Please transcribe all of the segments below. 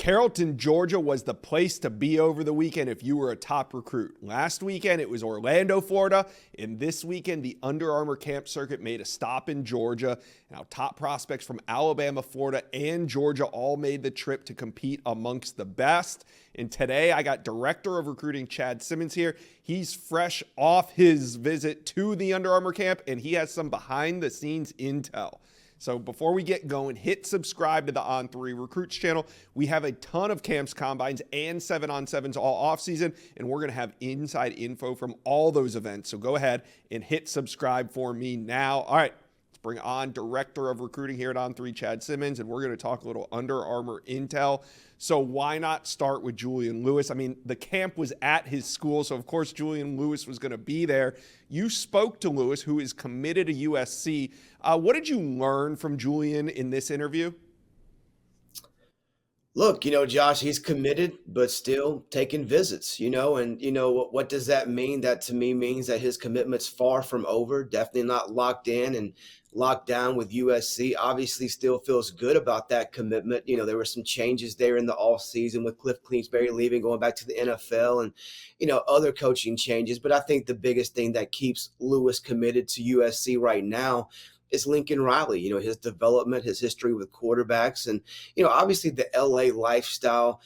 Carrollton, Georgia was the place to be over the weekend if you were a top recruit. Last weekend, it was Orlando, Florida. And this weekend, the Under Armour Camp circuit made a stop in Georgia. Now, top prospects from Alabama, Florida, and Georgia all made the trip to compete amongst the best. And today, I got Director of Recruiting Chad Simmons here. He's fresh off his visit to the Under Armour Camp, and he has some behind-the-scenes intel. So before we get going, hit subscribe to the On3 Recruits channel. We have a ton of camps, combines, and 7-on-7s all offseason, and we're going to have inside info from all those events. So go ahead and hit subscribe for me now. All right, let's bring on Director of Recruiting here at On3, Chad Simmons, and we're going to talk a little Under Armour intel. So why not start with Julian Lewis? I mean, the camp was at his school, so of course Julian Lewis was going to be there. You spoke to Lewis, who is committed to USC. What did you learn from Julian in this interview? Look, Josh, he's committed, but still taking visits, and what does that mean? That to me means that his commitment's far from over, definitely not locked in and locked down with USC. Obviously still feels good about that commitment. There were some changes there in the off season with Cliff Kingsbury leaving, going back to the NFL and, other coaching changes. But I think the biggest thing that keeps Lewis committed to USC right now is Lincoln Riley, his development, his history with quarterbacks. And, obviously the LA lifestyle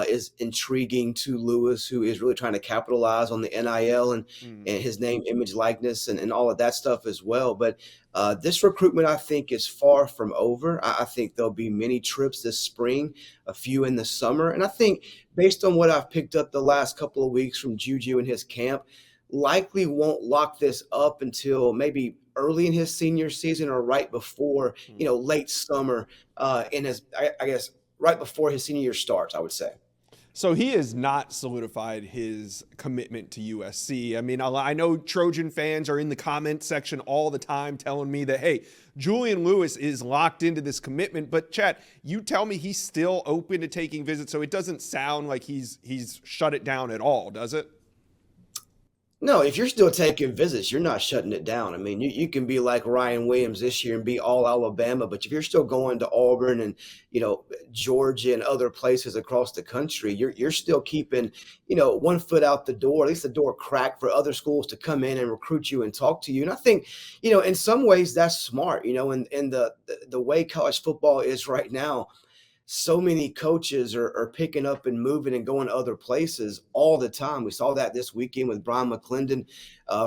is intriguing to Lewis, who is really trying to capitalize on the NIL and his name, image, likeness, and all of that stuff as well. But this recruitment, I think, is far from over. I think there'll be many trips this spring, a few in the summer. And I think based on what I've picked up the last couple of weeks from Juju and his camp, likely won't lock this up until maybe early in his senior season or right before, late summer in his, I guess, right before his senior year starts, I would say. So he has not solidified his commitment to USC. I mean, I know Trojan fans are in the comment section all the time telling me that, hey, Julian Lewis is locked into this commitment. But Chad, you tell me he's still open to taking visits, so it doesn't sound like he's shut it down at all, does it? No, if you're still taking visits, you're not shutting it down. I mean, you can be like Ryan Williams this year and be all Alabama, but if you're still going to Auburn and, Georgia and other places across the country, you're still keeping, one foot out the door, at least the door cracked for other schools to come in and recruit you and talk to you. And I think, in some ways that's smart, in the way college football is right now. So many coaches are picking up and moving and going to other places all the time. We saw that this weekend with Brian McClendon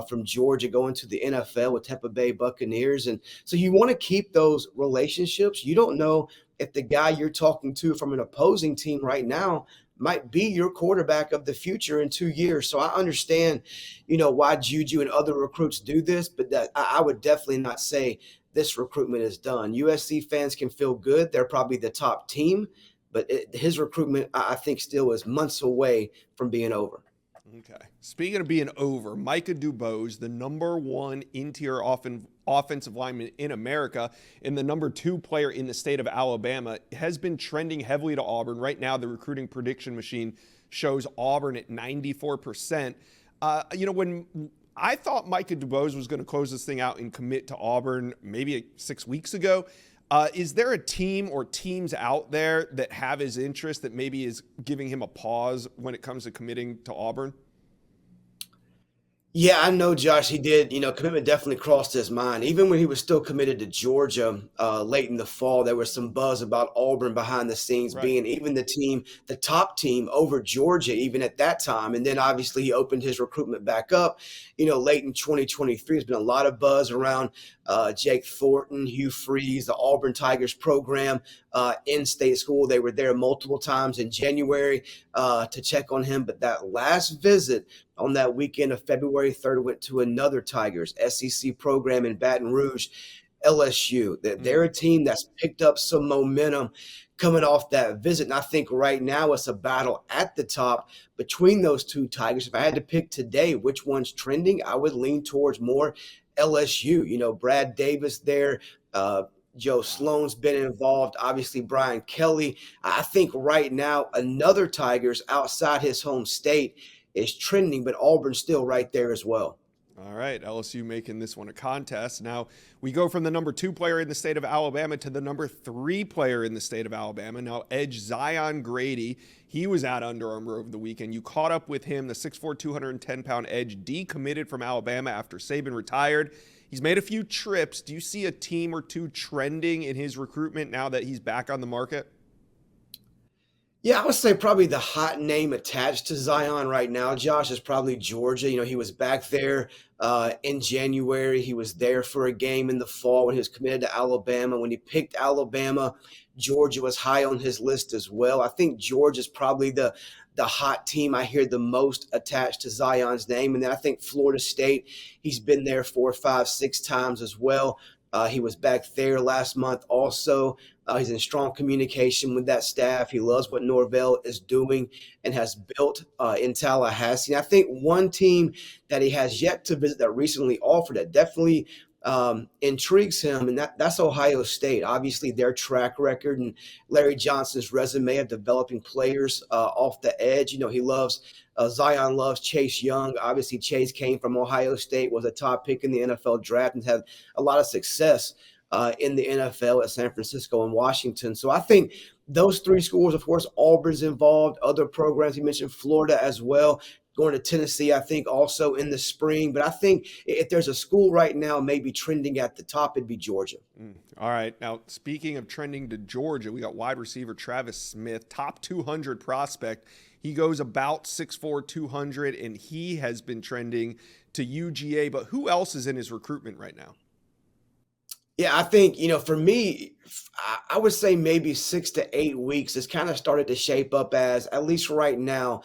from Georgia going to the NFL with Tampa Bay Buccaneers. And so you want to keep those relationships. You don't know if the guy you're talking to from an opposing team right now might be your quarterback of the future in 2 years. So I understand, why Juju and other recruits do this, but that I would definitely not say this recruitment is done. USC fans can feel good. They're probably the top team, but his recruitment, I think, still is months away from being over. Okay. Speaking of being over, Micah Dubos, the #1 interior offensive lineman in America and the #2 player in the state of Alabama, has been trending heavily to Auburn. Right now, the recruiting prediction machine shows Auburn at 94%. When I thought Micah Dubos was going to close this thing out and commit to Auburn maybe 6 weeks ago. Is there a team or teams out there that have his interest that maybe is giving him a pause when it comes to committing to Auburn? Yeah, I know, Josh, he did. Commitment definitely crossed his mind. Even when he was still committed to Georgia late in the fall, there was some buzz about Auburn behind the scenes being even the top team over Georgia, even at that time. And then obviously he opened his recruitment back up, late in 2023. There's been a lot of buzz around Jake Thornton, Hugh Freeze, the Auburn Tigers program, in-state school. They were there multiple times in January to check on him. But that last visit on that weekend of February 3rd went to another Tigers SEC program in Baton Rouge, LSU. They're a team that's picked up some momentum coming off that visit. And I think right now it's a battle at the top between those two Tigers. If I had to pick today which one's trending, I would lean towards more LSU. Brad Davis there, Joe Sloan's been involved, obviously Brian Kelly. I think right now another Tigers outside his home state is trending, but Auburn's still right there as well. All right, LSU making this one a contest. Now we go from the number 2 player in the state of Alabama to the number 3 player in the state of Alabama. Now edge Zion Grady, he was at Under Armour over the weekend. You caught up with him, the 6'4", 210-pound edge, decommitted from Alabama after Saban retired. He's made a few trips. Do you see a team or two trending in his recruitment now that he's back on the market? Yeah, I would say probably the hot name attached to Zion right now, Josh, is probably Georgia. He was back there in January. He was there for a game in the fall when he was committed to Alabama. When he picked Alabama, Georgia was high on his list as well. I think Georgia's probably the hot team I hear the most attached to Zion's name. And then I think Florida State, he's been there 4, 5, 6 times as well. He was back there last month also. He's in strong communication with that staff. He loves what Norvell is doing and has built in Tallahassee. And I think one team that he has yet to visit that recently offered that definitely intrigues him, and that's Ohio State. Obviously, their track record and Larry Johnson's resume of developing players off the edge. Zion loves Chase Young. Obviously, Chase came from Ohio State, was a top pick in the NFL draft, and had a lot of success in the NFL at San Francisco and Washington. So I think those 3 schools, of course, Auburn's involved, other programs. You mentioned Florida as well. Going to Tennessee, I think, also in the spring. But I think if there's a school right now maybe trending at the top, it'd be Georgia. All right. Now, speaking of trending to Georgia, we got wide receiver Travis Smith, top 200 prospect. He goes about 6'4", 200, and he has been trending to UGA. But who else is in his recruitment right now? Yeah, I think, for me, I would say maybe 6 to 8 weeks has kind of started to shape up as, at least right now,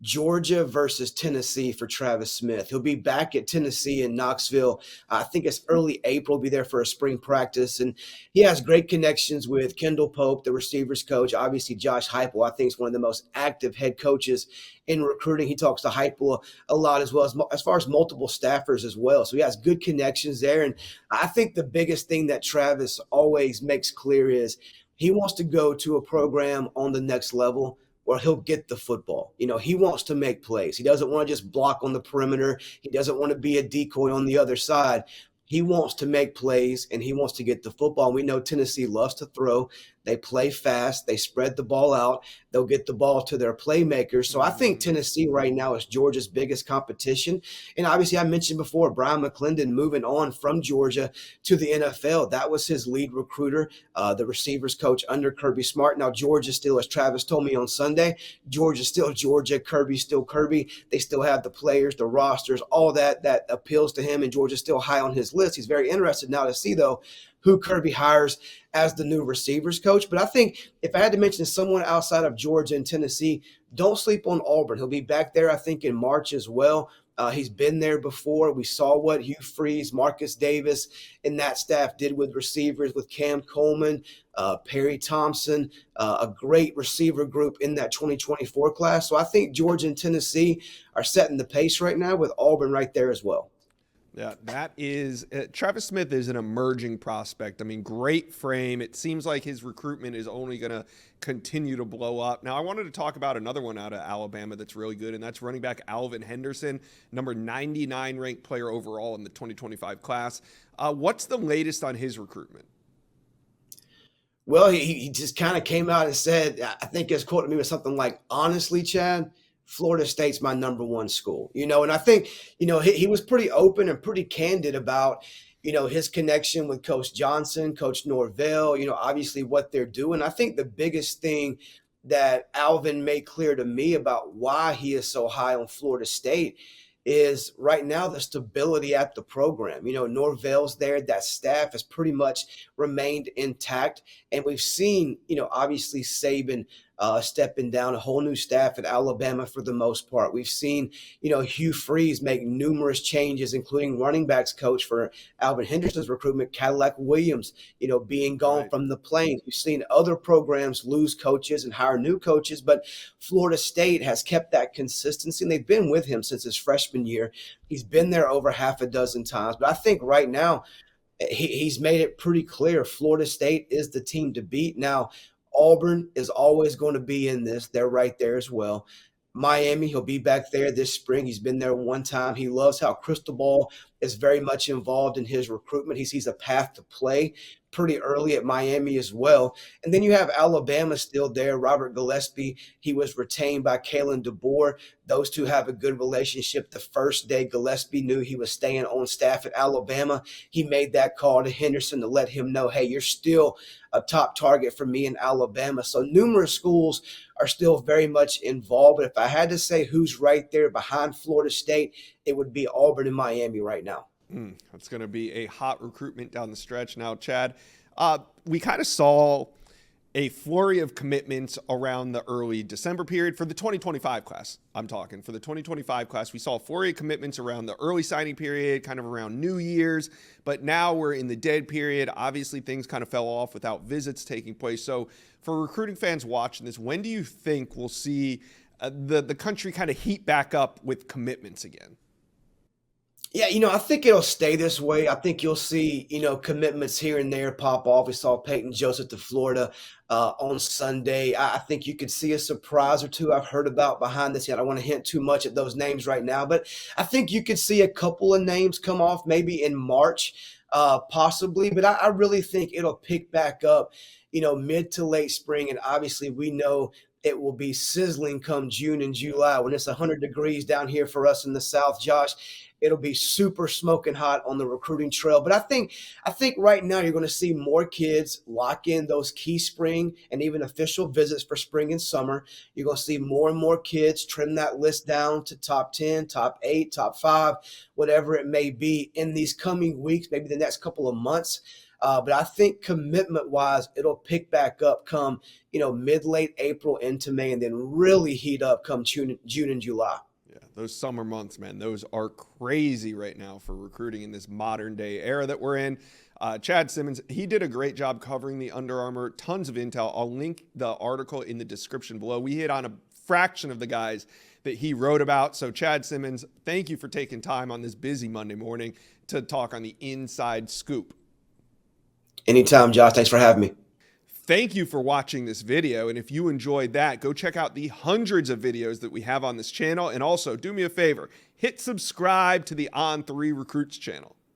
Georgia versus Tennessee for Travis Smith. He'll be back at Tennessee in Knoxville. I think it's early April. Be there for a spring practice. And he has great connections with Kendall Pope, the receivers coach. Obviously, Josh Heupel, I think, is one of the most active head coaches in recruiting. He talks to Heupel a lot as well, as far as multiple staffers as well. So he has good connections there. And I think the biggest thing that Travis always makes clear is he wants to go to a program on the next level where he'll get the football. He wants to make plays. He doesn't want to just block on the perimeter. He doesn't want to be a decoy on the other side. He wants to make plays, and he wants to get the football. And we know Tennessee loves to throw. They play fast. They spread the ball out. They'll get the ball to their playmakers. So I think Tennessee right now is Georgia's biggest competition. And obviously, I mentioned before, Brian McClendon moving on from Georgia to the NFL. That was his lead recruiter, the receivers coach under Kirby Smart. Now, Georgia still, as Travis told me on Sunday, Georgia's still Georgia. Kirby's still Kirby. They still have the players, the rosters, all that appeals to him, and Georgia's still high on his list. He's very interested now to see, though, who Kirby hires as the new receivers coach. But I think if I had to mention someone outside of Georgia and Tennessee, don't sleep on Auburn. He'll be back there, I think, in March as well. He's been there before. We saw what Hugh Freeze, Marcus Davis, and that staff did with receivers with Cam Coleman, Perry Thompson, a great receiver group in that 2024 class. So I think Georgia and Tennessee are setting the pace right now, with Auburn right there as well. Yeah, that is Travis Smith is an emerging prospect. I mean, great frame. It seems like his recruitment is only going to continue to blow up. Now, I wanted to talk about another one out of Alabama that's really good, and that's running back Alvin Henderson, number 99 ranked player overall in the 2025 class. What's the latest on his recruitment? Well, he just kind of came out and said, I think his quote to me was something like, honestly, Chad, Florida State's my number 1 school, and I think, he was pretty open and pretty candid about, his connection with Coach Johnson, Coach Norvell, obviously what they're doing. I think the biggest thing that Alvin made clear to me about why he is so high on Florida State is right now the stability at the program. Norvell's there. That staff has pretty much remained intact. And we've seen, obviously Saban stepping down, a whole new staff at Alabama for the most part. We've seen, Hugh Freeze make numerous changes, including running backs coach for Alvin Henderson's recruitment, Cadillac Williams, being gone from the Plains. We've seen other programs lose coaches and hire new coaches, but Florida State has kept that consistency, and they've been with him since his freshman year. He's been there over half a dozen times, but I think right now he's made it pretty clear Florida State is the team to beat. Now, Auburn is always going to be in this. They're right there as well. Miami. He'll be back there this spring. He's been there one time. He loves how Cristobal is very much involved in his recruitment. He sees a path to play pretty early at Miami as well. And then you have Alabama still there. Robert Gillespie, he was retained by Kalen DeBoer. Those two have a good relationship. The first day Gillespie knew he was staying on staff at Alabama, he made that call to Henderson to let him know, hey, you're still a top target for me in Alabama. So numerous schools are still very much involved. But if I had to say who's right there behind Florida State, it would be Auburn and Miami right now. That's going to be a hot recruitment down the stretch. Now, Chad, we kind of saw a flurry of commitments around the early December period for the 2025 class. I'm talking for the 2025 class. We saw a flurry of commitments around the early signing period, kind of around New Year's, but now we're in the dead period. Obviously, things kind of fell off without visits taking place. So for recruiting fans watching this, when do you think we'll see the country kind of heat back up with commitments again? Yeah, I think it'll stay this way. I think you'll see, commitments here and there pop off. We saw Peyton Joseph to Florida on Sunday. I think you could see a surprise or two I've heard about behind the scenes. I don't want to hint too much at those names right now, but I think you could see a couple of names come off maybe in March, possibly. But I really think it'll pick back up, mid to late spring. And obviously we know it will be sizzling come June and July when it's 100 degrees down here for us in the South, Josh. It'll be super smoking hot on the recruiting trail. But I think right now you're going to see more kids lock in those key spring and even official visits for spring and summer. You're going to see more and more kids trim that list down to top 10, top 8, top 5, whatever it may be in these coming weeks, maybe the next couple of months. But I think commitment-wise, it'll pick back up come, mid-late April into May and then really heat up come June and July. Yeah, those summer months, man, those are crazy right now for recruiting in this modern day era that we're in. Chad Simmons, he did a great job covering the Under Armour, tons of intel. I'll link the article in the description below. We hit on a fraction of the guys that he wrote about. So Chad Simmons, thank you for taking time on this busy Monday morning to talk on the inside scoop. Anytime, Josh. Thanks for having me. Thank you for watching this video, and if you enjoyed that, go check out the hundreds of videos that we have on this channel, and also do me a favor, hit subscribe to the On3 Recruits channel.